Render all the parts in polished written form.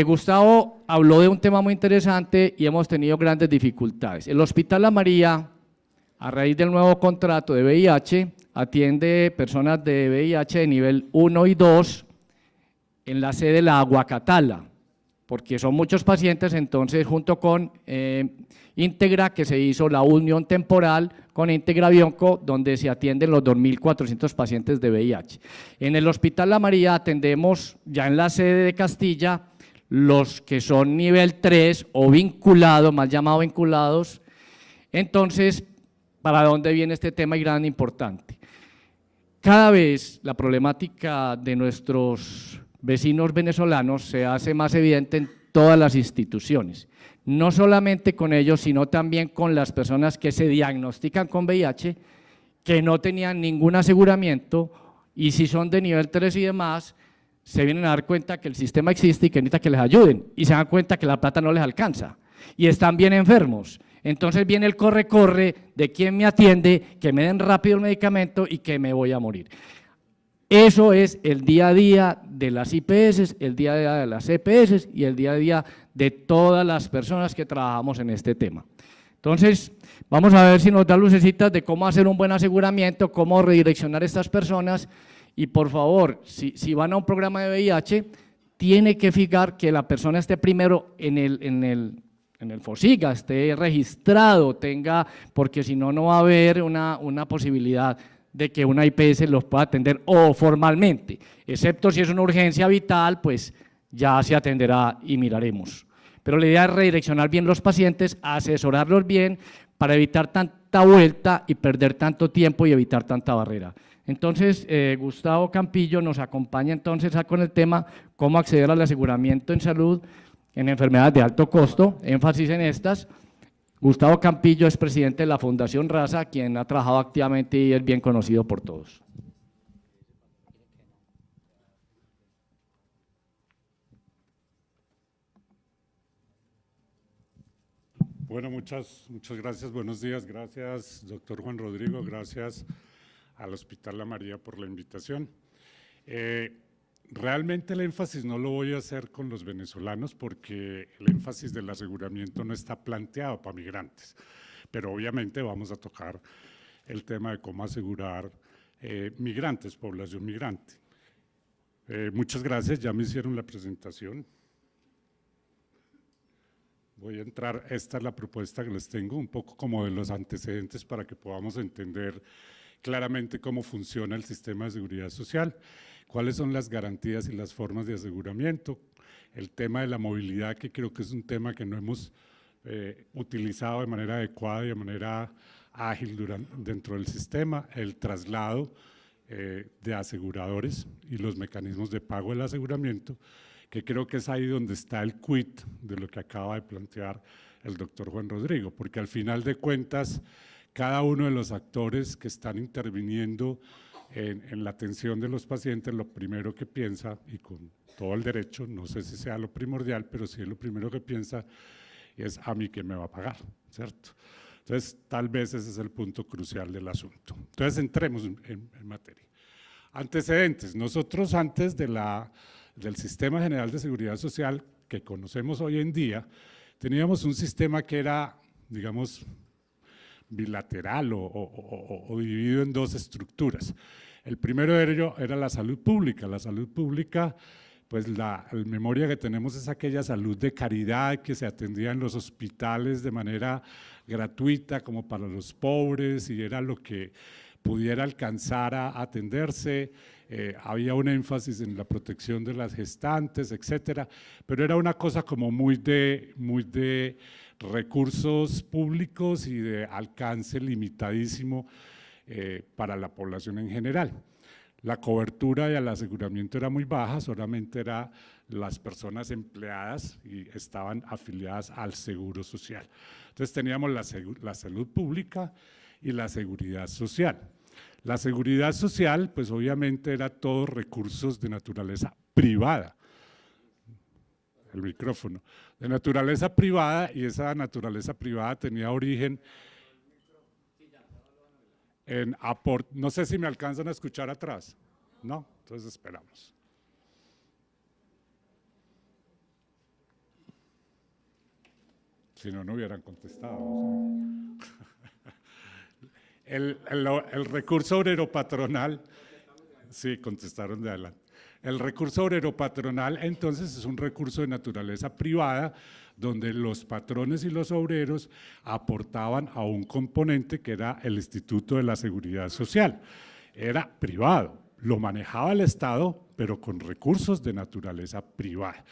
Gustavo habló de un tema muy interesante y hemos tenido grandes dificultades. El Hospital La María, a raíz del nuevo contrato de VIH, atiende personas de VIH de nivel 1 y 2 en la sede de la Aguacatala, porque son muchos pacientes. Entonces junto con Integra, que se hizo la unión temporal con Integra Bionco, donde se atienden los 2.400 pacientes de VIH. En el Hospital La María atendemos ya en la sede de Castilla los que son nivel 3 o vinculados, mal llamado vinculados. Entonces, ¿para dónde viene este tema y gran importante? Cada vez la problemática de nuestros vecinos venezolanos se hace más evidente en todas las instituciones, no solamente con ellos, sino también con las personas que se diagnostican con VIH, que no tenían ningún aseguramiento, y si son de nivel 3 y demás, se vienen a dar cuenta que el sistema existe y que necesita que les ayuden, y se dan cuenta que la plata no les alcanza, y están bien enfermos. Entonces viene el corre-corre de quién me atiende, que me den rápido el medicamento y que me voy a morir. Eso es el día a día de las IPS, el día a día de las EPS y el día a día de todas las personas que trabajamos en este tema. Entonces, vamos a ver si nos da lucecitas de cómo hacer un buen aseguramiento, cómo redireccionar a estas personas. Y por favor, si van a un programa de VIH, tiene que fijar que la persona esté primero en el FOSIGA, esté registrado, porque si no, no va a haber una posibilidad de que una IPS los pueda atender o formalmente, excepto si es una urgencia vital, pues ya se atenderá y miraremos. Pero la idea es redireccionar bien los pacientes, asesorarlos bien para evitar tanta vuelta y perder tanto tiempo y evitar tanta barrera. Entonces, Gustavo Campillo nos acompaña entonces con el tema cómo acceder al aseguramiento en salud en enfermedades de alto costo, énfasis en estas. Gustavo Campillo es presidente de la Fundación Raza, quien ha trabajado activamente y es bien conocido por todos. Bueno, muchas gracias, buenos días, gracias doctor Juan Rodrigo, gracias al Hospital La María por la invitación. Realmente el énfasis no lo voy a hacer con los venezolanos porque el énfasis del aseguramiento no está planteado para migrantes, pero obviamente vamos a tocar el tema de cómo asegurar migrantes, población migrante. Muchas gracias, ya me hicieron la presentación. Voy a entrar, esta es la propuesta que les tengo, un poco como de los antecedentes para que podamos entender claramente cómo funciona el sistema de seguridad social, cuáles son las garantías y las formas de aseguramiento, el tema de la movilidad, que creo que es un tema que no hemos utilizado de manera adecuada y de manera ágil dentro del sistema, el traslado de aseguradores y los mecanismos de pago del aseguramiento, que creo que es ahí donde está el quid de lo que acaba de plantear el doctor Juan Rodrigo, porque al final de cuentas, cada uno de los actores que están interviniendo en la atención de los pacientes, lo primero que piensa, y con todo el derecho, no sé si sea lo primordial, pero sí es lo primero que piensa, es a mí que me va a pagar, ¿cierto? Entonces, tal vez ese es el punto crucial del asunto. Entonces, entremos en materia. Antecedentes. Nosotros antes del Sistema General de Seguridad Social que conocemos hoy en día, teníamos un sistema que era, digamos, bilateral o dividido en dos estructuras. El primero de ello era la salud pública. La salud pública, pues la memoria que tenemos es aquella salud de caridad que se atendía en los hospitales de manera gratuita como para los pobres y era lo que pudiera alcanzar a atenderse, había un énfasis en la protección de las gestantes, etcétera, pero era una cosa como muy de recursos públicos y de alcance limitadísimo para la población en general. La cobertura y el aseguramiento era muy baja, solamente eran las personas empleadas y estaban afiliadas al Seguro Social. Entonces teníamos la salud pública y la seguridad social. La seguridad social, pues obviamente era todos recursos de naturaleza privada, el micrófono, de naturaleza privada, y esa naturaleza privada tenía origen en aporte. No sé si me alcanzan a escuchar atrás, ¿no? Entonces esperamos. Si no, no hubieran contestado. O sea. El recurso obrero patronal, sí, contestaron de adelante. El recurso obrero patronal, entonces, es un recurso de naturaleza privada, donde los patrones y los obreros aportaban a un componente que era el Instituto de la Seguridad Social. Era privado, lo manejaba el Estado, pero con recursos de naturaleza privada.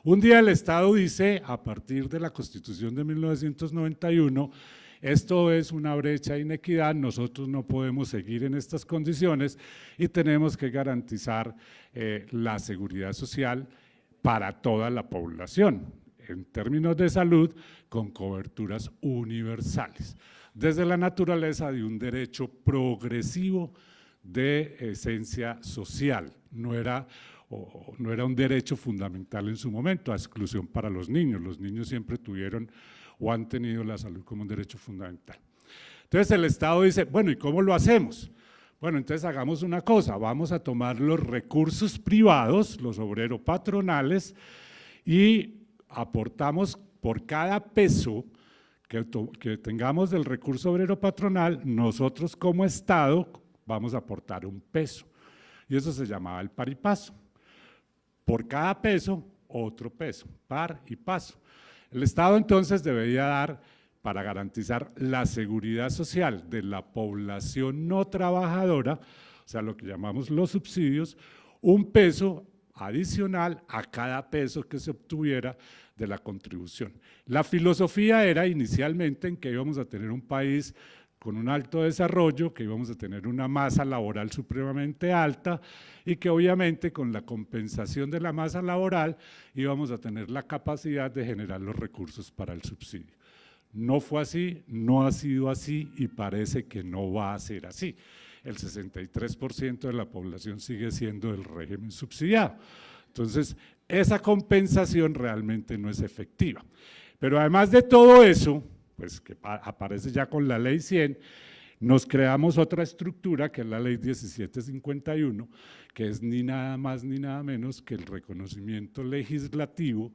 Un día el Estado dice, a partir de la Constitución de 1991, esto es una brecha de inequidad, nosotros no podemos seguir en estas condiciones y tenemos que garantizar la seguridad social para toda la población, en términos de salud, con coberturas universales, desde la naturaleza de un derecho progresivo de esencia social, no era un derecho fundamental en su momento, a exclusión para los niños siempre tuvieron o han tenido la salud como un derecho fundamental. Entonces el Estado dice, bueno, ¿y cómo lo hacemos? Bueno, entonces hagamos una cosa, vamos a tomar los recursos privados, los obreros patronales, y aportamos por cada peso que tengamos del recurso obrero patronal, nosotros como Estado vamos a aportar un peso, y eso se llamaba el par y paso. Por cada peso, otro peso, par y paso. El Estado entonces debería dar, para garantizar la seguridad social de la población no trabajadora, o sea, lo que llamamos los subsidios, un peso adicional a cada peso que se obtuviera de la contribución. La filosofía era inicialmente en que íbamos a tener un país con un alto desarrollo, que íbamos a tener una masa laboral supremamente alta y que obviamente con la compensación de la masa laboral íbamos a tener la capacidad de generar los recursos para el subsidio. No fue así, no ha sido así y parece que no va a ser así. El 63% de la población sigue siendo del régimen subsidiado. Entonces, esa compensación realmente no es efectiva. Pero además de todo eso, pues que aparece ya con la ley 100, nos creamos otra estructura que es la ley 1751, que es ni nada más ni nada menos que el reconocimiento legislativo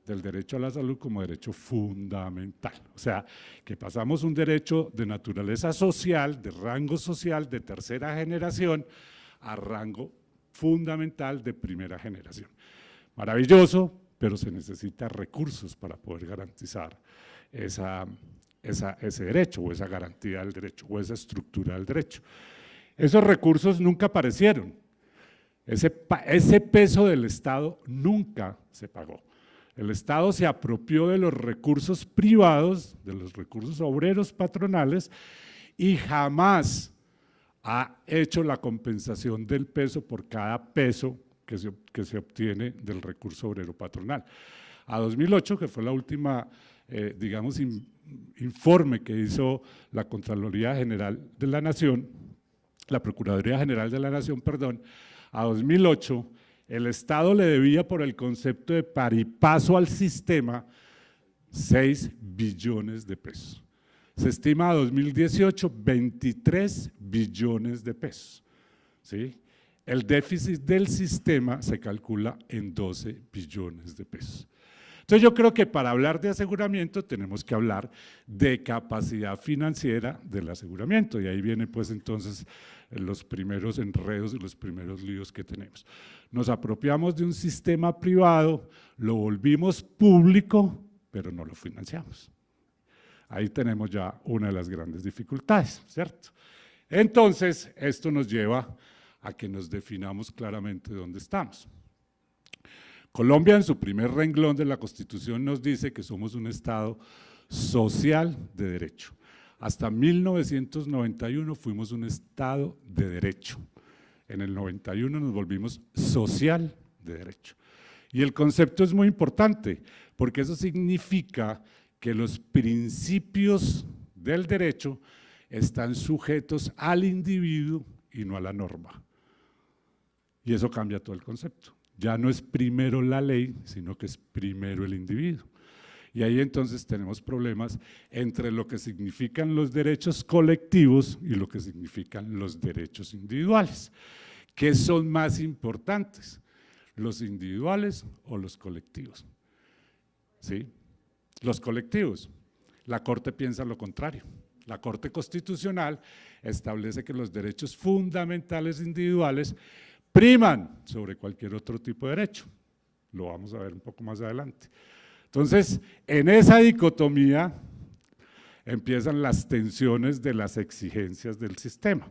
del derecho a la salud como derecho fundamental. O sea, que pasamos un derecho de naturaleza social, de rango social de tercera generación, a rango fundamental de primera generación. Maravilloso, pero se necesitan recursos para poder garantizar ese derecho o esa garantía del derecho o esa estructura del derecho. Esos recursos nunca aparecieron, ese peso del Estado nunca se pagó. El Estado se apropió de los recursos privados, de los recursos obreros patronales y jamás ha hecho la compensación del peso por cada peso que se obtiene del recurso obrero patronal. A 2008, que fue la última, digamos, informe que hizo la Contraloría General de la Nación, la Procuraduría General de la Nación, perdón, a 2008, el Estado le debía por el concepto de par y paso al sistema 6 billones de pesos. Se estima a 2018 23 billones de pesos, ¿sí? El déficit del sistema se calcula en 12 billones de pesos. Entonces yo creo que para hablar de aseguramiento tenemos que hablar de capacidad financiera del aseguramiento y ahí vienen pues entonces los primeros enredos y los primeros líos que tenemos. Nos apropiamos de un sistema privado, lo volvimos público, pero no lo financiamos. Ahí tenemos ya una de las grandes dificultades, ¿cierto? Entonces esto nos lleva a que nos definamos claramente dónde estamos. Colombia en su primer renglón de la Constitución nos dice que somos un Estado social de derecho. Hasta 1991 fuimos un Estado de derecho. En el 91 nos volvimos social de derecho. Y el concepto es muy importante porque eso significa que los principios del derecho están sujetos al individuo y no a la norma. Y eso cambia todo el concepto. Ya no es primero la ley, sino que es primero el individuo. Y ahí entonces tenemos problemas entre lo que significan los derechos colectivos y lo que significan los derechos individuales. ¿Qué son más importantes? ¿Los individuales o los colectivos? ¿Sí? los colectivos. La Corte piensa lo contrario. La Corte Constitucional establece que los derechos fundamentales individuales priman sobre cualquier otro tipo de derecho. Lo vamos a ver un poco más adelante. Entonces, en esa dicotomía empiezan las tensiones de las exigencias del sistema.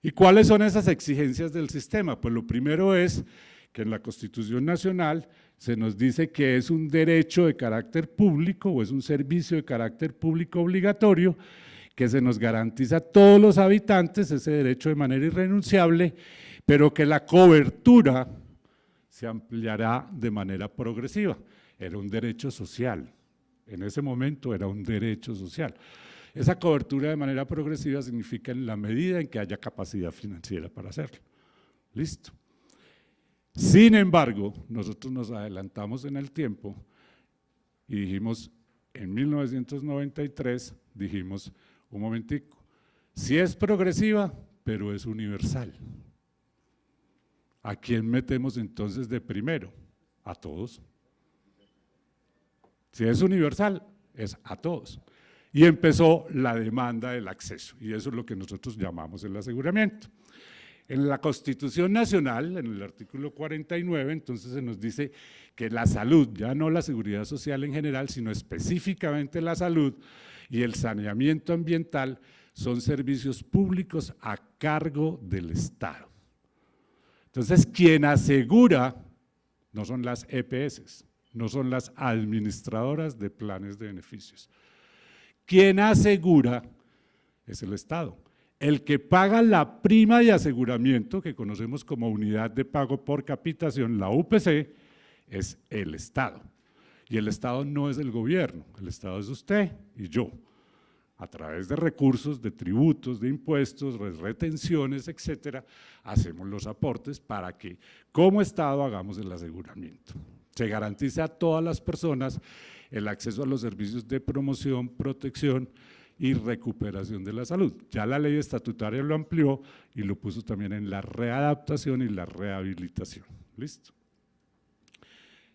¿Y cuáles son esas exigencias del sistema? Pues lo primero es que en la Constitución Nacional se nos dice que es un derecho de carácter público o es un servicio de carácter público obligatorio que se nos garantiza a todos los habitantes ese derecho de manera irrenunciable, pero que la cobertura se ampliará de manera progresiva. Era un derecho social, en ese momento era un derecho social. Esa cobertura de manera progresiva significa en la medida en que haya capacidad financiera para hacerlo. Listo. Sin embargo, nosotros nos adelantamos en el tiempo y dijimos, en 1993, dijimos, un momentico, sí es progresiva, pero es universal. ¿A quién metemos entonces de primero? A todos. Si es universal, es a todos. Y empezó la demanda del acceso, y eso es lo que nosotros llamamos el aseguramiento. En la Constitución Nacional, en el artículo 49, entonces se nos dice que la salud, ya no la seguridad social en general, sino específicamente la salud y el saneamiento ambiental son servicios públicos a cargo del Estado. Entonces, quien asegura no son las EPS, no son las administradoras de planes de beneficios. Quien asegura es el Estado. El que paga la prima de aseguramiento, que conocemos como unidad de pago por capitación, la UPC, es el Estado. Y el Estado no es el gobierno, el Estado es usted y yo. A través de recursos, de tributos, de impuestos, retenciones, etcétera, hacemos los aportes para que como Estado hagamos el aseguramiento. Se garantiza a todas las personas el acceso a los servicios de promoción, protección y recuperación de la salud. Ya la ley estatutaria lo amplió y lo puso también en la readaptación y la rehabilitación. ¿Listo?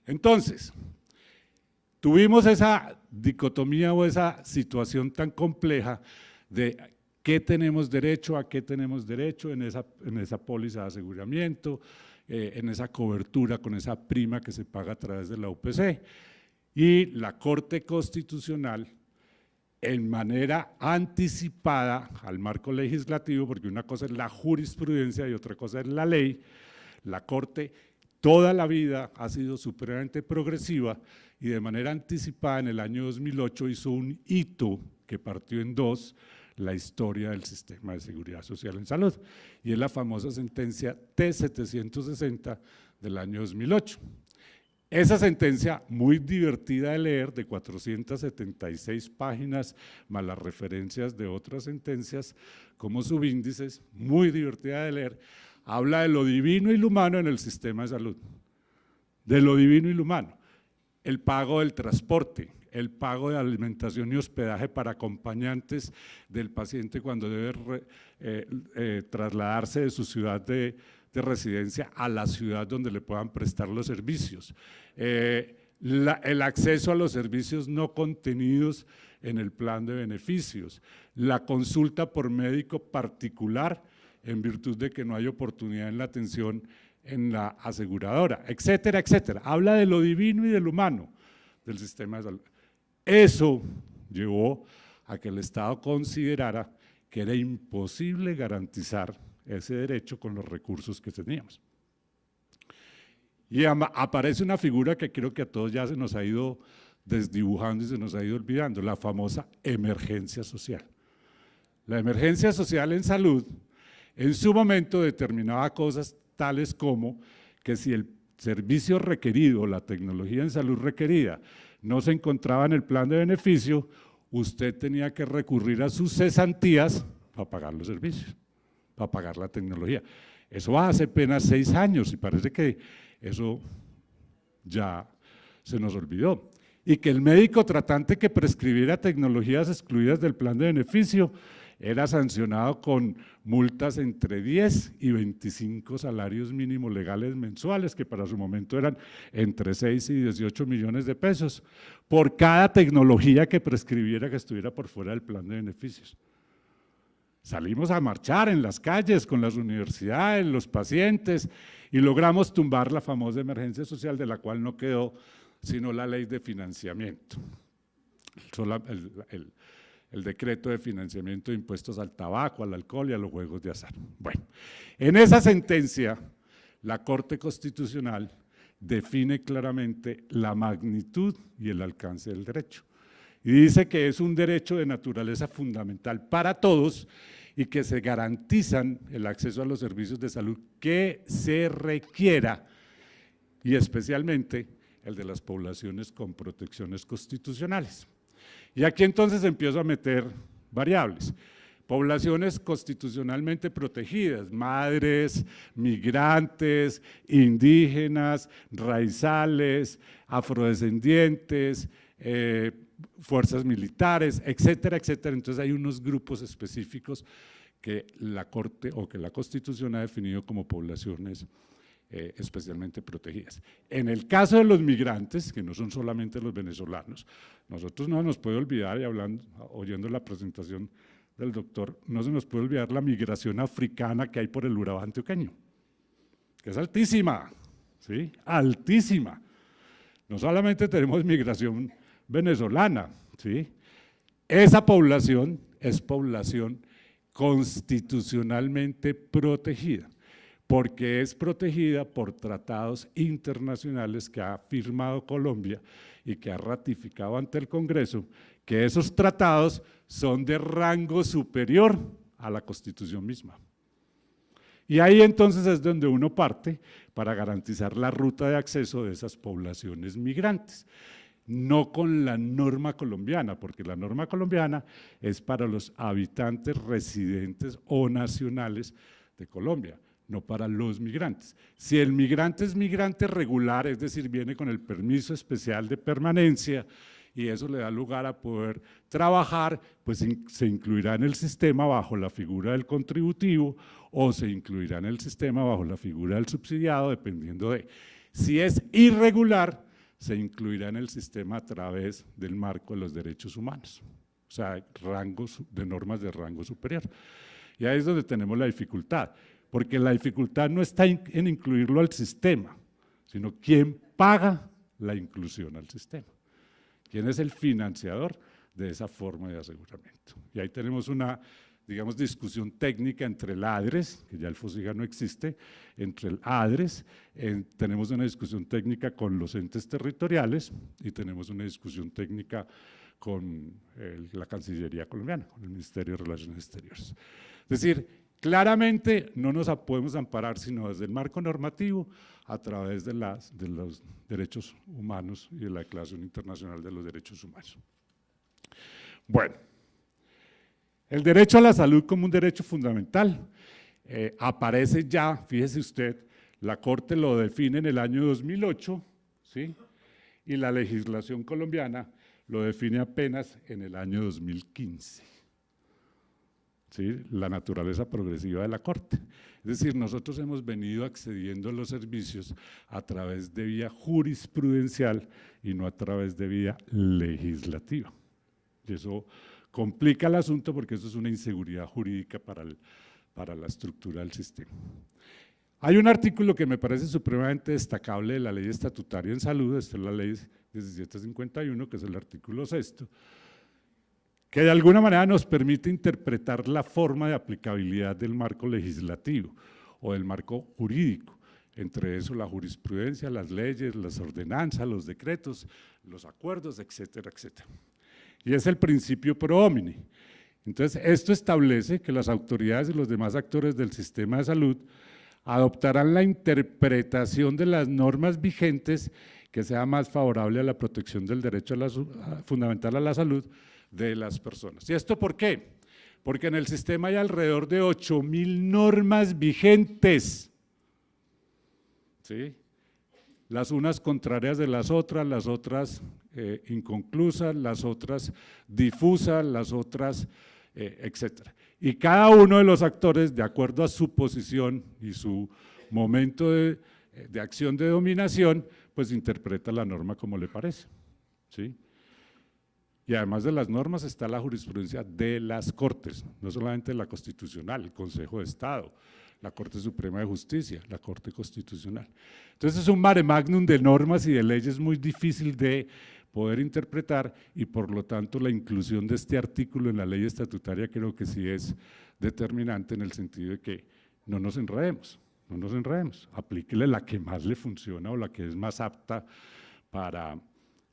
Entonces, tuvimos esa dicotomía o esa situación tan compleja de qué tenemos derecho, a qué tenemos derecho en esa póliza de aseguramiento, en esa cobertura con esa prima que se paga a través de la UPC. Y la Corte Constitucional, en manera anticipada al marco legislativo, porque una cosa es la jurisprudencia y otra cosa es la ley, la Corte toda la vida ha sido supremamente progresiva y de manera anticipada en el año 2008 hizo un hito que partió en dos, la historia del sistema de seguridad social en salud, y es la famosa sentencia T760 del año 2008. Esa sentencia, muy divertida de leer, de 476 páginas, más las referencias de otras sentencias como subíndices, muy divertida de leer, habla de lo divino y lo humano en el sistema de salud, de lo divino y lo humano, el pago del transporte, el pago de alimentación y hospedaje para acompañantes del paciente cuando debe trasladarse de su ciudad de residencia a la ciudad donde le puedan prestar los servicios, el acceso a los servicios no contenidos en el plan de beneficios, la consulta por médico particular en virtud de que no hay oportunidad en la atención en la aseguradora, etcétera, etcétera. Habla de lo divino y de lo humano del sistema de salud. Eso llevó a que el Estado considerara que era imposible garantizar ese derecho con los recursos que teníamos. Y aparece una figura que creo que a todos ya se nos ha ido desdibujando y se nos ha ido olvidando, la famosa emergencia social. La emergencia social en salud en su momento determinaba cosas tales como que si el servicio requerido, la tecnología en salud requerida, no se encontraba en el plan de beneficio, usted tenía que recurrir a sus cesantías para pagar los servicios, para pagar la tecnología. Eso hace apenas 6 años y parece que eso ya se nos olvidó. Y que el médico tratante que prescribiera tecnologías excluidas del plan de beneficio era sancionado con multas entre 10 y 25 salarios mínimos legales mensuales, que para su momento eran entre 6 y 18 millones de pesos, por cada tecnología que prescribiera que estuviera por fuera del plan de beneficios. Salimos a marchar en las calles con las universidades, los pacientes, y logramos tumbar la famosa emergencia social, de la cual no quedó sino la ley de financiamiento, el decreto de financiamiento de impuestos al tabaco, al alcohol y a los juegos de azar. Bueno, en esa sentencia, la Corte Constitucional define claramente la magnitud y el alcance del derecho. Y dice que es un derecho de naturaleza fundamental para todos y que se garantizan el acceso a los servicios de salud que se requiera, y especialmente el de las poblaciones con protecciones constitucionales. Y aquí entonces empiezo a meter variables. Poblaciones constitucionalmente protegidas, madres, migrantes, indígenas, raizales, afrodescendientes, fuerzas militares, etcétera, etcétera. Entonces hay unos grupos específicos que la Corte o que la Constitución ha definido como poblaciones especialmente protegidas. En el caso de los migrantes, que no son solamente los venezolanos, nosotros no nos puede olvidar, y oyendo la presentación del doctor, no se nos puede olvidar la migración africana que hay por el Urabá antioqueño, que es altísima, ¿sí? Altísima. No solamente tenemos migración venezolana, ¿sí? Esa población es población constitucionalmente protegida, porque es protegida por tratados internacionales que ha firmado Colombia y que ha ratificado ante el Congreso, que esos tratados son de rango superior a la Constitución misma. Y ahí entonces es donde uno parte para garantizar la ruta de acceso de esas poblaciones migrantes, no con la norma colombiana, porque la norma colombiana es para los habitantes residentes o nacionales de Colombia, no para los migrantes. Si el migrante es migrante regular, es decir, viene con el permiso especial de permanencia y eso le da lugar a poder trabajar, pues se incluirá en el sistema bajo la figura del contributivo o se incluirá en el sistema bajo la figura del subsidiado, dependiendo de. Si es irregular, se incluirá en el sistema a través del marco de los derechos humanos, o sea, rangos de normas de rango superior. Y ahí es donde tenemos la dificultad, porque la dificultad no está en incluirlo al sistema, sino quién paga la inclusión al sistema, quién es el financiador de esa forma de aseguramiento. Y ahí tenemos una, digamos, discusión técnica entre el ADRES, que ya el FOSIGA no existe, entre el ADRES, tenemos una discusión técnica con los entes territoriales y tenemos una discusión técnica con la Cancillería colombiana, con el Ministerio de Relaciones Exteriores. Es decir, claramente no nos podemos amparar sino desde el marco normativo a través de los derechos humanos y de la Declaración Internacional de los Derechos Humanos. Bueno, el derecho a la salud como un derecho fundamental aparece ya, fíjese usted, la Corte lo define en el año 2008, ¿sí? Y la legislación colombiana lo define apenas en el año 2015. ¿Sí? La naturaleza progresiva de la Corte. Es decir, nosotros hemos venido accediendo a los servicios a través de vía jurisprudencial y no a través de vía legislativa. Y eso complica el asunto porque eso es una inseguridad jurídica para la estructura del sistema. Hay un artículo que me parece supremamente destacable de la ley estatutaria en salud, esta es la ley 1751, que es el artículo 6º, que de alguna manera nos permite interpretar la forma de aplicabilidad del marco legislativo o del marco jurídico, entre eso la jurisprudencia, las leyes, las ordenanzas, los decretos, los acuerdos, etcétera, etcétera. Y es el principio pro homini. Entonces, esto establece que las autoridades y los demás actores del sistema de salud adoptarán la interpretación de las normas vigentes que sea más favorable a la protección del derecho fundamental a la salud de las personas. ¿Y esto por qué? Porque en el sistema hay alrededor de 8.000 normas vigentes, ¿sí? Las unas contrarias de las otras inconclusas, las otras difusas, las otras, etcétera. Y cada uno de los actores, de acuerdo a su posición y su momento de acción de dominación, pues interpreta la norma como le parece, ¿sí? Y además de las normas está la jurisprudencia de las Cortes, no solamente la Constitucional, el Consejo de Estado, la Corte Suprema de Justicia, la Corte Constitucional. Entonces es un mare magnum de normas y de leyes muy difícil de poder interpretar, y por lo tanto la inclusión de este artículo en la ley estatutaria creo que sí es determinante en el sentido de que no nos enredemos, aplíquele la que más le funciona o la que es más apta para…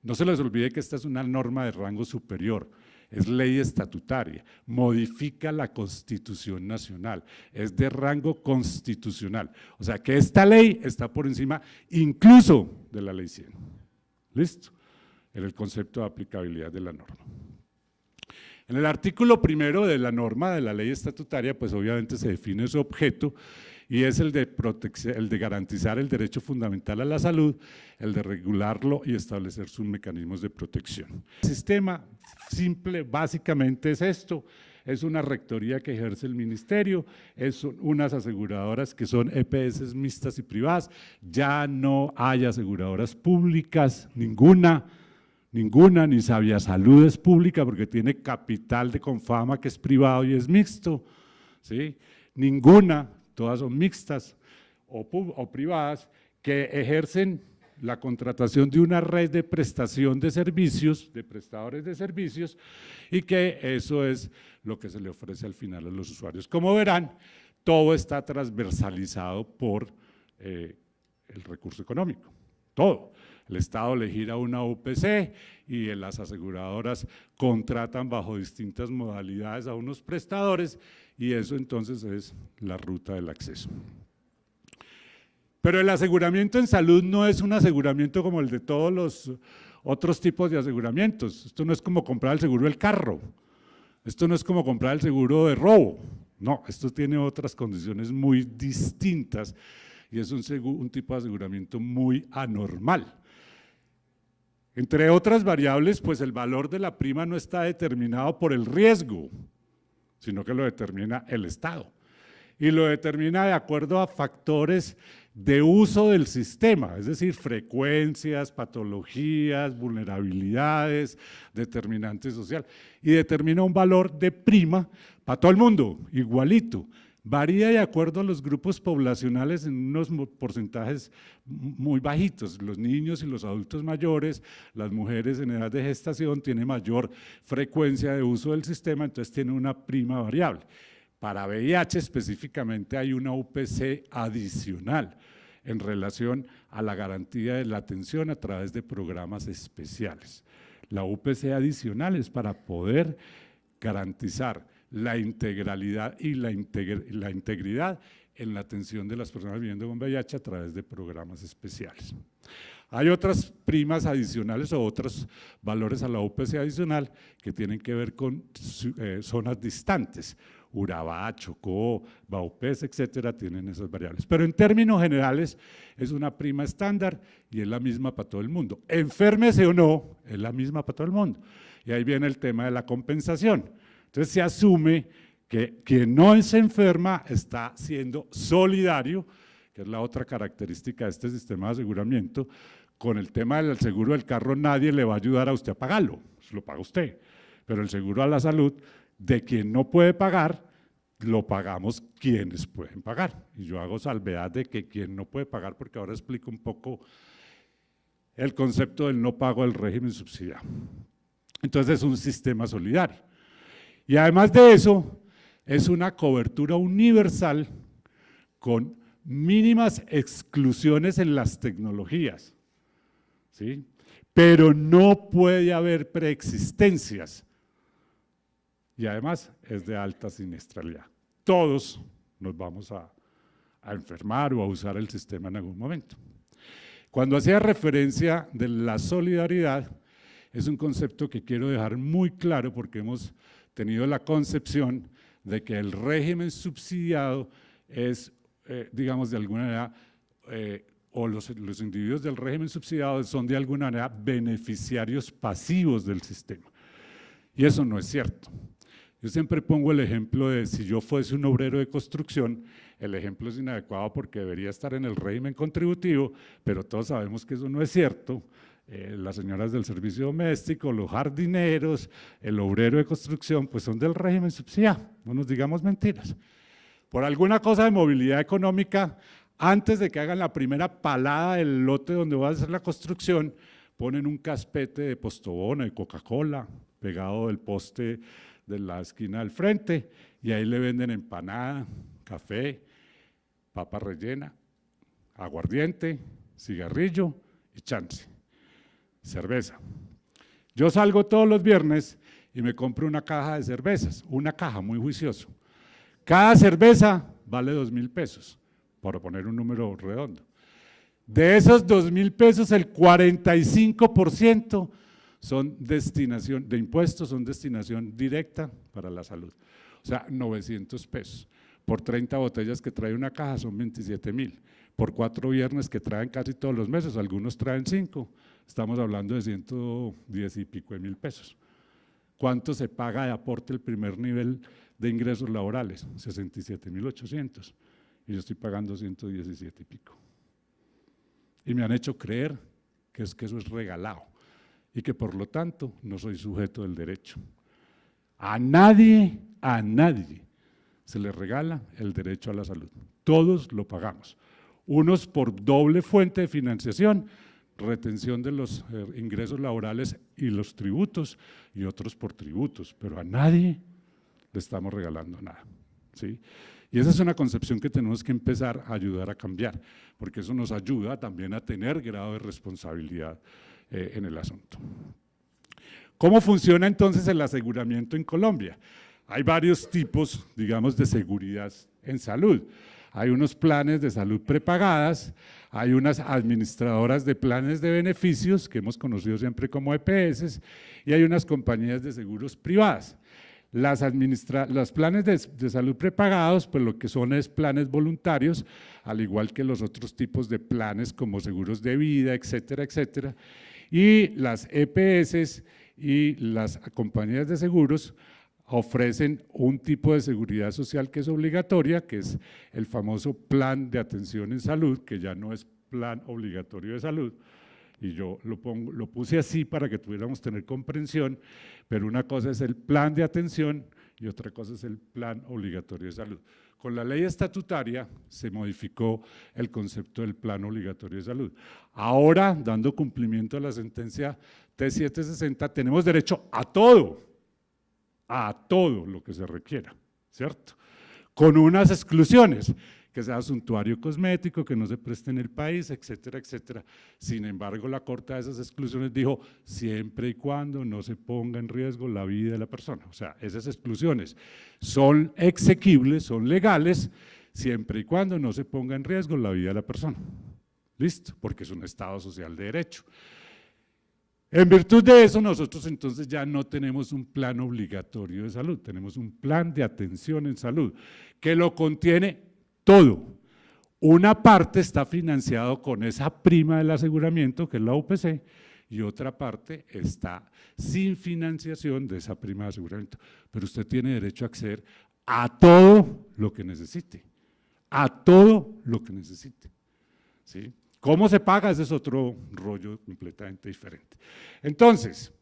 No se les olvide que esta es una norma de rango superior, es ley estatutaria, modifica la Constitución Nacional, es de rango constitucional, o sea que esta ley está por encima incluso de la ley 100, ¿listo? En el concepto de aplicabilidad de la norma. En el artículo primero de la norma de la ley estatutaria, pues obviamente se define su objeto, y es el de garantizar el derecho fundamental a la salud, el de regularlo y establecer sus mecanismos de protección. El sistema simple básicamente es esto, es una rectoría que ejerce el ministerio, son unas aseguradoras que son EPS mixtas y privadas, ya no hay aseguradoras públicas, ninguna, ni Sabia Salud es pública porque tiene capital de Confama que es privado y es mixto, ¿sí? Ninguna, todas son mixtas o privadas que ejercen la contratación de una red de prestación de servicios, de prestadores de servicios, y que eso es lo que se le ofrece al final a los usuarios. Como verán, todo está transversalizado por el recurso económico, todo. El Estado le gira una UPC y las aseguradoras contratan bajo distintas modalidades a unos prestadores, y eso entonces es la ruta del acceso. Pero el aseguramiento en salud no es un aseguramiento como el de todos los otros tipos de aseguramientos. Esto no es como comprar el seguro del carro, esto no es como comprar el seguro de robo, no, esto tiene otras condiciones muy distintas y es un tipo de aseguramiento muy anormal. Entre otras variables, pues el valor de la prima no está determinado por el riesgo, sino que lo determina el Estado, y lo determina de acuerdo a factores de uso del sistema, es decir, frecuencias, patologías, vulnerabilidades, determinante social, y determina un valor de prima para todo el mundo, igualito. Varía de acuerdo a los grupos poblacionales en unos porcentajes muy bajitos, los niños y los adultos mayores, las mujeres en edad de gestación tienen mayor frecuencia de uso del sistema, entonces tiene una prima variable. Para VIH específicamente hay una UPC adicional en relación a la garantía de la atención a través de programas especiales. La UPC adicional es para poder garantizar la integralidad y la integridad en la atención de las personas viviendo con VIH a través de programas especiales. Hay otras primas adicionales o otros valores a la UPC adicional que tienen que ver con zonas distantes. Urabá, Chocó, Baupés, etcétera, tienen esas variables. Pero en términos generales es una prima estándar y es la misma para todo el mundo. Enférmese o no, es la misma para todo el mundo. Y ahí viene el tema de la compensación. Entonces se asume que quien no se enferma está siendo solidario, que es la otra característica de este sistema de aseguramiento. Con el tema del seguro del carro nadie le va a ayudar a usted a pagarlo, eso lo paga usted, pero el seguro a la salud de quien no puede pagar, lo pagamos quienes pueden pagar. Y yo hago salvedad de que quien no puede pagar, porque ahora explico un poco el concepto del no pago del régimen subsidiado. Entonces es un sistema solidario. Y además de eso, es una cobertura universal con mínimas exclusiones en las tecnologías, ¿sí? Pero no puede haber preexistencias. Y además es de alta siniestralidad. Todos nos vamos a enfermar o a usar el sistema en algún momento. Cuando hacía referencia de la solidaridad, es un concepto que quiero dejar muy claro porque hemos tenido la concepción de que el régimen subsidiado es, digamos, de alguna manera, o los individuos del régimen subsidiado son de alguna manera beneficiarios pasivos del sistema. Y eso no es cierto. Yo siempre pongo el ejemplo de si yo fuese un obrero de construcción, el ejemplo es inadecuado porque debería estar en el régimen contributivo, pero todos sabemos que eso no es cierto. Las señoras del servicio doméstico, los jardineros, el obrero de construcción, pues son del régimen subsidiado, no nos digamos mentiras. Por alguna cosa de movilidad económica, antes de que hagan la primera palada del lote donde va a hacer la construcción, ponen un caspete de Postobón, de Coca-Cola, pegado del poste de la esquina del frente, y ahí le venden empanada, café, papa rellena, aguardiente, cigarrillo y chance, cerveza. Yo salgo todos los viernes y me compro una caja de cervezas, una caja, muy juicioso. Cada cerveza vale 2.000 pesos, por poner un número redondo. De esos 2.000 pesos, el 45% son destinación de impuestos, son destinación directa para la salud. O sea, 900 pesos. Por 30 botellas que trae una caja son 27.000. Por 4 viernes que traen casi todos los meses, algunos traen 5, estamos hablando de 110 y pico de mil pesos. ¿Cuánto se paga de aporte el primer nivel de ingresos laborales? 67.800. Y yo estoy pagando 117 y pico. Y me han hecho creer que eso es regalado y que por lo tanto no soy sujeto del derecho. A nadie se le regala el derecho a la salud. Todos lo pagamos. Unos por doble fuente de financiación, retención de los ingresos laborales y los tributos, y otros por tributos, pero a nadie le estamos regalando nada, ¿sí? Y esa es una concepción que tenemos que empezar a ayudar a cambiar, porque eso nos ayuda también a tener grado de responsabilidad en el asunto. ¿Cómo funciona entonces el aseguramiento en Colombia? Hay varios tipos, digamos, de seguridad en salud. Hay unos planes de salud prepagadas, hay unas administradoras de planes de beneficios, que hemos conocido siempre como EPS, y hay unas compañías de seguros privadas. Los planes de salud prepagados, pues lo que son es planes voluntarios, al igual que los otros tipos de planes como seguros de vida, etcétera, etcétera. Y las EPS y las compañías de seguros ofrecen un tipo de seguridad social que es obligatoria, que es el famoso plan de atención en salud, que ya no es plan obligatorio de salud, y yo lo puse así para que tuviéramos tener comprensión, pero una cosa es el plan de atención y otra cosa es el plan obligatorio de salud. Con la ley estatutaria se modificó el concepto del plan obligatorio de salud. Ahora, dando cumplimiento a la sentencia T760, tenemos derecho a todo lo que se requiera, ¿cierto? Con unas exclusiones, que sea suntuario cosmético, que no se preste en el país, etcétera, etcétera. Sin embargo, la Corte de esas exclusiones dijo, siempre y cuando no se ponga en riesgo la vida de la persona. O sea, esas exclusiones son exequibles, son legales, siempre y cuando no se ponga en riesgo la vida de la persona. ¿Listo? Porque es un Estado social de derecho. En virtud de eso, nosotros entonces ya no tenemos un plan obligatorio de salud, tenemos un plan de atención en salud, que lo contiene todo. Una parte está financiado con esa prima del aseguramiento, que es la UPC, y otra parte está sin financiación de esa prima de aseguramiento. Pero usted tiene derecho a acceder a todo lo que necesite, a todo lo que necesite, ¿sí? ¿Cómo se paga? Ese es otro rollo completamente diferente. Entonces,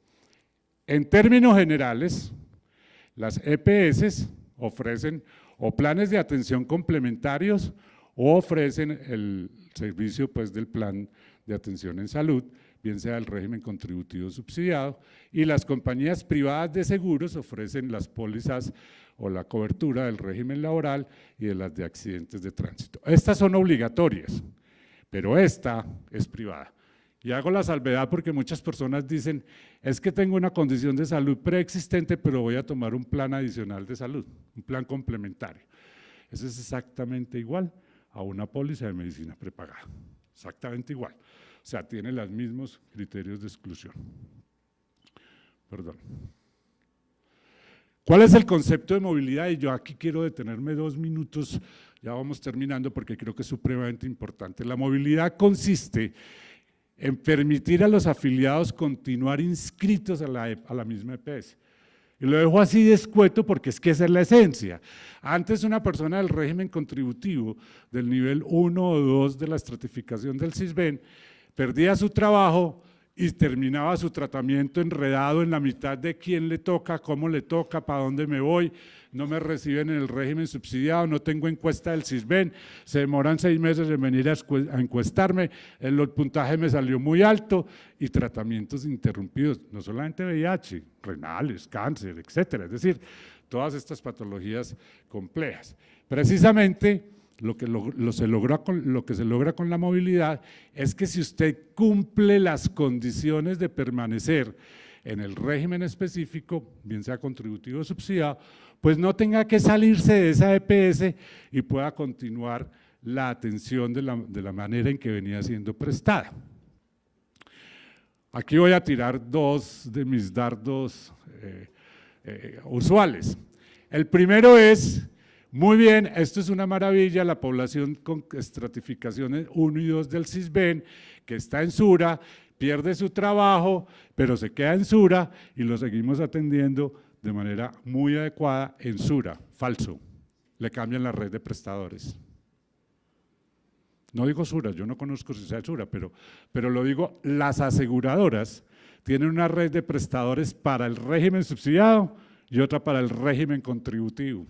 en términos generales, las EPS ofrecen o planes de atención complementarios o ofrecen el servicio pues, del plan de atención en salud, bien sea el régimen contributivo subsidiado, y las compañías privadas de seguros ofrecen las pólizas o la cobertura del régimen laboral y de las de accidentes de tránsito. Estas son obligatorias, pero esta es privada. Y hago la salvedad porque muchas personas dicen, es que tengo una condición de salud preexistente, pero voy a tomar un plan adicional de salud, un plan complementario. Eso es exactamente igual a una póliza de medicina prepagada, exactamente igual. O sea, tiene los mismos criterios de exclusión. Perdón. ¿Cuál es el concepto de movilidad? Y yo aquí quiero detenerme 2 minutos, ya vamos terminando porque creo que es supremamente importante. La movilidad consiste en permitir a los afiliados continuar inscritos a la misma EPS. Y lo dejo así de escueto porque es que esa es la esencia. Antes una persona del régimen contributivo del nivel 1 o 2 de la estratificación del Sisbén perdía su trabajo y terminaba su tratamiento enredado en la mitad de quién le toca, cómo le toca, para dónde me voy, no me reciben en el régimen subsidiado, no tengo encuesta del Sisbén, se demoran 6 meses en venir a encuestarme, el puntaje me salió muy alto y tratamientos interrumpidos, no solamente VIH, renales, cáncer, etcétera, es decir, todas estas patologías complejas. Precisamente lo que se logra con la movilidad es que si usted cumple las condiciones de permanecer en el régimen específico, bien sea contributivo o subsidiado, pues no tenga que salirse de esa EPS y pueda continuar la atención de la manera en que venía siendo prestada. Aquí voy a tirar 2 de mis dardos usuales. El primero es, muy bien, esto es una maravilla, la población con estratificaciones 1 y 2 del Sisbén, que está en Sura, pierde su trabajo, pero se queda en Sura y lo seguimos atendiendo de manera muy adecuada en Sura. Falso, le cambian la red de prestadores. No digo Sura, yo no conozco si sea Sura, pero lo digo, las aseguradoras tienen una red de prestadores para el régimen subsidiado y otra para el régimen contributivo.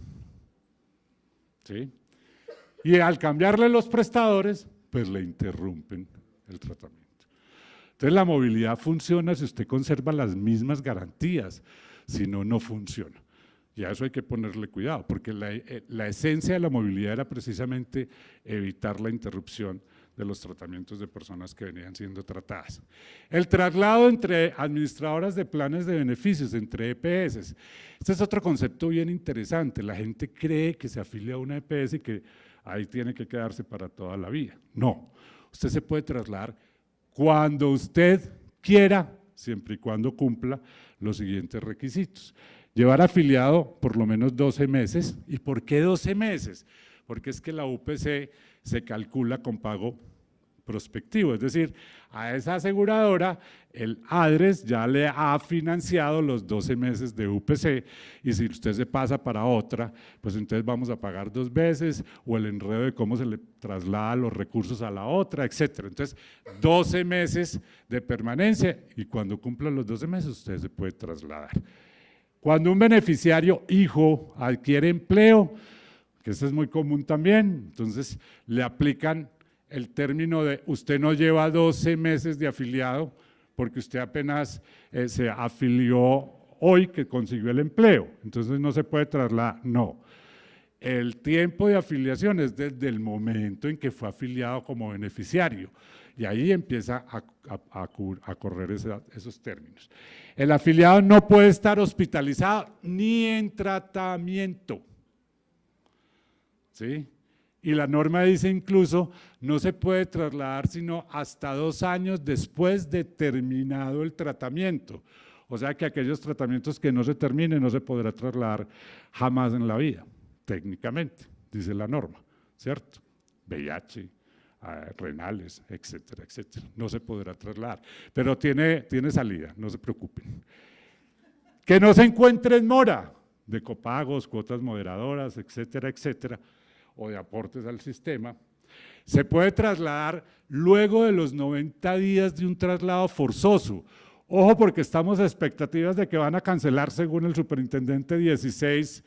¿Sí? Y al cambiarle los prestadores, pues le interrumpen el tratamiento. Entonces la movilidad funciona si usted conserva las mismas garantías, si no, no funciona. Y a eso hay que ponerle cuidado, porque la esencia de la movilidad era precisamente evitar la interrupción de los tratamientos de personas que venían siendo tratadas. El traslado entre administradoras de planes de beneficios, entre EPS. Este es otro concepto bien interesante. La gente cree que se afilia a una EPS y que ahí tiene que quedarse para toda la vida. No, usted se puede trasladar cuando usted quiera, siempre y cuando cumpla los siguientes requisitos. Llevar afiliado por lo menos 12 meses. ¿Y por qué 12 meses? Porque es que la UPC se calcula con pago prospectivo, es decir, a esa aseguradora el ADRES ya le ha financiado los 12 meses de UPC y si usted se pasa para otra, pues entonces vamos a pagar 2 veces o el enredo de cómo se le traslada los recursos a la otra, etcétera. Entonces, 12 meses de permanencia y cuando cumplan los 12 meses usted se puede trasladar. Cuando un beneficiario hijo adquiere empleo, que esto es muy común también, entonces le aplican el término de usted no lleva 12 meses de afiliado porque usted apenas se afilió hoy que consiguió el empleo, entonces no se puede trasladar, no. El tiempo de afiliación es desde el momento en que fue afiliado como beneficiario y ahí empieza a correr esos términos. El afiliado no puede estar hospitalizado ni en tratamiento, ¿sí? Y la norma dice incluso no se puede trasladar sino hasta 2 años después de terminado el tratamiento. O sea que aquellos tratamientos que no se terminen no se podrá trasladar jamás en la vida, técnicamente, dice la norma, ¿cierto? VIH, renales, etcétera, etcétera. No se podrá trasladar, pero tiene salida, no se preocupen. Que no se encuentre en mora de copagos, cuotas moderadoras, etcétera, etcétera, o de aportes al sistema, se puede trasladar luego de los 90 días de un traslado forzoso. Ojo porque estamos a expectativas de que van a cancelar, según el superintendente, 16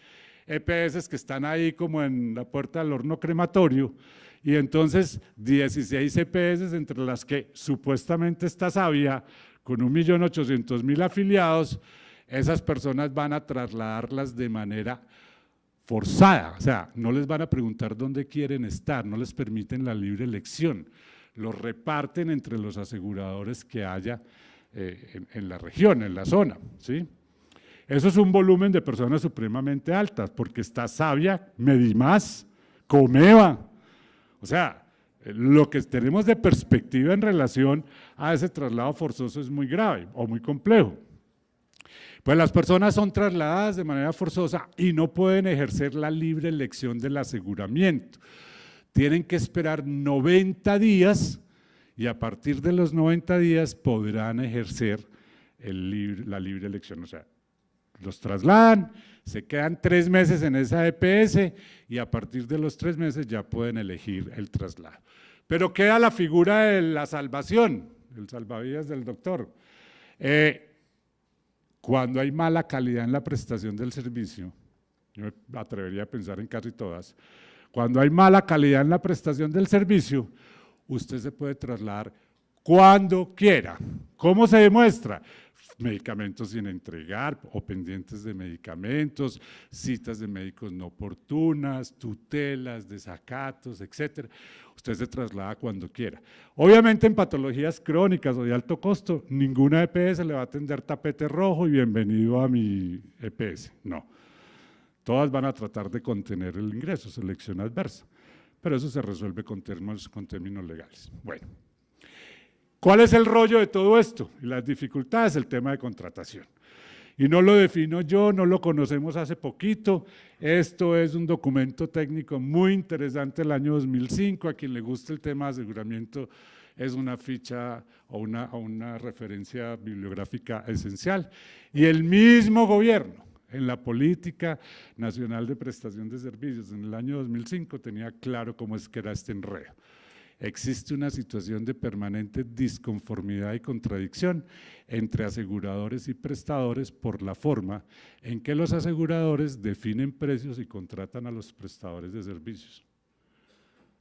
EPS que están ahí como en la puerta del horno crematorio, y entonces 16 EPS entre las que supuestamente está Savia, con 1.800.000 afiliados, esas personas van a trasladarlas de manera forzada, o sea, no les van a preguntar dónde quieren estar, no les permiten la libre elección, los reparten entre los aseguradores que haya en la región, en la zona, ¿sí? Eso es un volumen de personas supremamente altas, porque está Savia, Medimás, Comeva, o sea, lo que tenemos de perspectiva en relación a ese traslado forzoso es muy grave o muy complejo. Pues las personas son trasladadas de manera forzosa y no pueden ejercer la libre elección del aseguramiento. Tienen que esperar 90 días y a partir de los 90 días podrán ejercer la libre elección, o sea, los trasladan, se quedan 3 meses en esa EPS y a partir de los 3 meses ya pueden elegir el traslado. Pero queda la figura de la salvación, el salvavidas del doctor. Cuando hay mala calidad en la prestación del servicio, yo me atrevería a pensar en casi todas, cuando hay mala calidad en la prestación del servicio, usted se puede trasladar cuando quiera. ¿Cómo se demuestra? Medicamentos sin entregar o pendientes de medicamentos, citas de médicos no oportunas, tutelas, desacatos, etcétera. Usted se traslada cuando quiera. Obviamente en patologías crónicas o de alto costo, ninguna EPS le va a atender tapete rojo y bienvenido a mi EPS, no. Todas van a tratar de contener el ingreso, selección adversa, pero eso se resuelve con términos legales. Bueno. ¿Cuál es el rollo de todo esto? Y las dificultades, el tema de contratación. Y no lo defino yo, no lo conocemos hace poquito, esto es un documento técnico muy interesante del año 2005, a quien le guste el tema de aseguramiento es una ficha o una referencia bibliográfica esencial. Y el mismo gobierno, en la Política Nacional de Prestación de Servicios, en el año 2005, tenía claro cómo es que era este enredo. Existe una situación de permanente disconformidad y contradicción entre aseguradores y prestadores por la forma en que los aseguradores definen precios y contratan a los prestadores de servicios.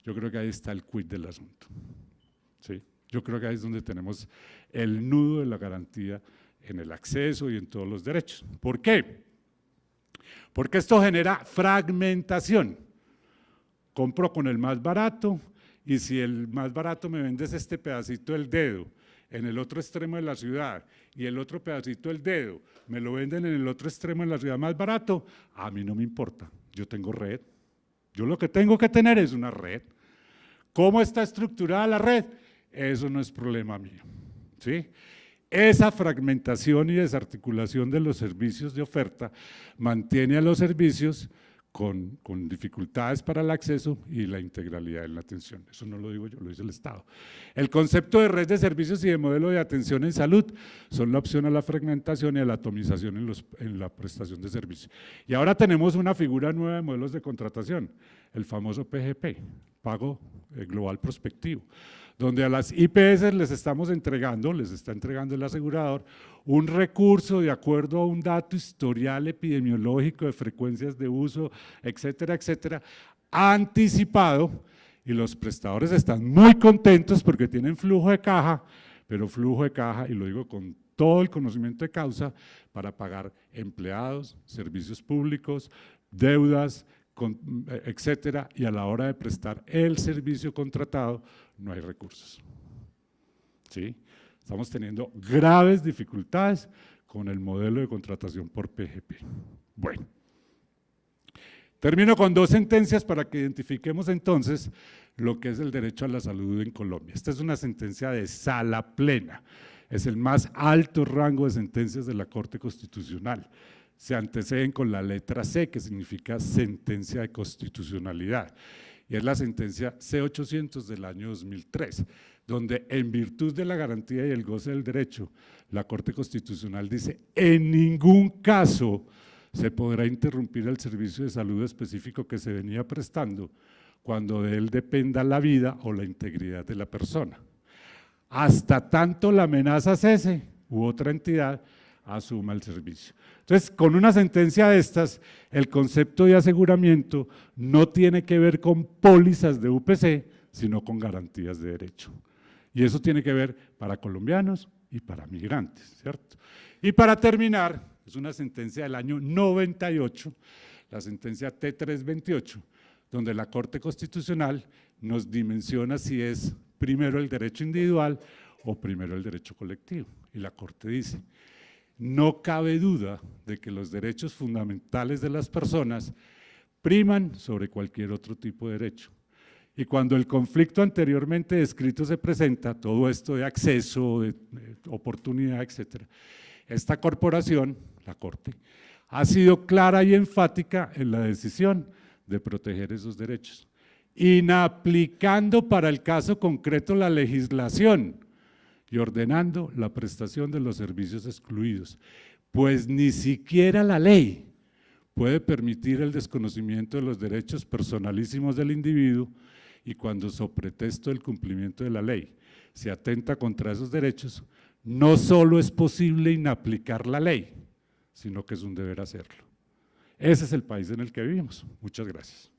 Yo creo que ahí está el quid del asunto. ¿Sí? Yo creo que ahí es donde tenemos el nudo de la garantía en el acceso y en todos los derechos. ¿Por qué? Porque esto genera fragmentación. Compro con el más barato, y si el más barato me vendes este pedacito del dedo en el otro extremo de la ciudad y el otro pedacito del dedo me lo venden en el otro extremo de la ciudad más barato, a mí no me importa, yo tengo red. Yo lo que tengo que tener es una red. ¿Cómo está estructurada la red? Eso no es problema mío, ¿sí? Esa fragmentación y desarticulación de los servicios de oferta mantiene a los servicios con dificultades para el acceso y la integralidad en la atención. Eso no lo digo yo, lo dice el Estado. El concepto de red de servicios y de modelo de atención en salud son la opción a la fragmentación y a la atomización en la prestación de servicios. Y ahora tenemos una figura nueva de modelos de contratación, el famoso PGP, Pago Global Prospectivo, donde a las IPS les está entregando el asegurador un recurso de acuerdo a un dato historial epidemiológico de frecuencias de uso, etcétera, etcétera, anticipado, y los prestadores están muy contentos porque tienen flujo de caja, pero flujo de caja, y lo digo con todo el conocimiento de causa, para pagar empleados, servicios públicos, deudas, etcétera, y a la hora de prestar el servicio contratado no hay recursos. ¿Sí? Estamos teniendo graves dificultades con el modelo de contratación por PGP. Bueno, termino con 2 sentencias para que identifiquemos entonces lo que es el derecho a la salud en Colombia. Esta es una sentencia de sala plena, es el más alto rango de sentencias de la Corte Constitucional. Se anteceden con la letra C, que significa sentencia de constitucionalidad, y es la sentencia C800 del año 2003, donde en virtud de la garantía y el goce del derecho, la Corte Constitucional dice: en ningún caso se podrá interrumpir el servicio de salud específico que se venía prestando cuando de él dependa la vida o la integridad de la persona, hasta tanto la amenaza cese u otra entidad asuma el servicio. Entonces, con una sentencia de estas, el concepto de aseguramiento no tiene que ver con pólizas de UPC, sino con garantías de derecho. Y eso tiene que ver para colombianos y para migrantes, ¿cierto? Y para terminar, es una sentencia del año 98, la sentencia T328, donde la Corte Constitucional nos dimensiona si es primero el derecho individual o primero el derecho colectivo. Y la Corte dice: no cabe duda de que los derechos fundamentales de las personas priman sobre cualquier otro tipo de derecho. Y cuando el conflicto anteriormente descrito se presenta, todo esto de acceso, de oportunidad, etcétera, esta corporación, la Corte, ha sido clara y enfática en la decisión de proteger esos derechos, inaplicando para el caso concreto la legislación y ordenando la prestación de los servicios excluidos, pues ni siquiera la ley puede permitir el desconocimiento de los derechos personalísimos del individuo, y cuando sobre pretexto del cumplimiento de la ley se atenta contra esos derechos, no solo es posible inaplicar la ley, sino que es un deber hacerlo. Ese es el país en el que vivimos. Muchas gracias.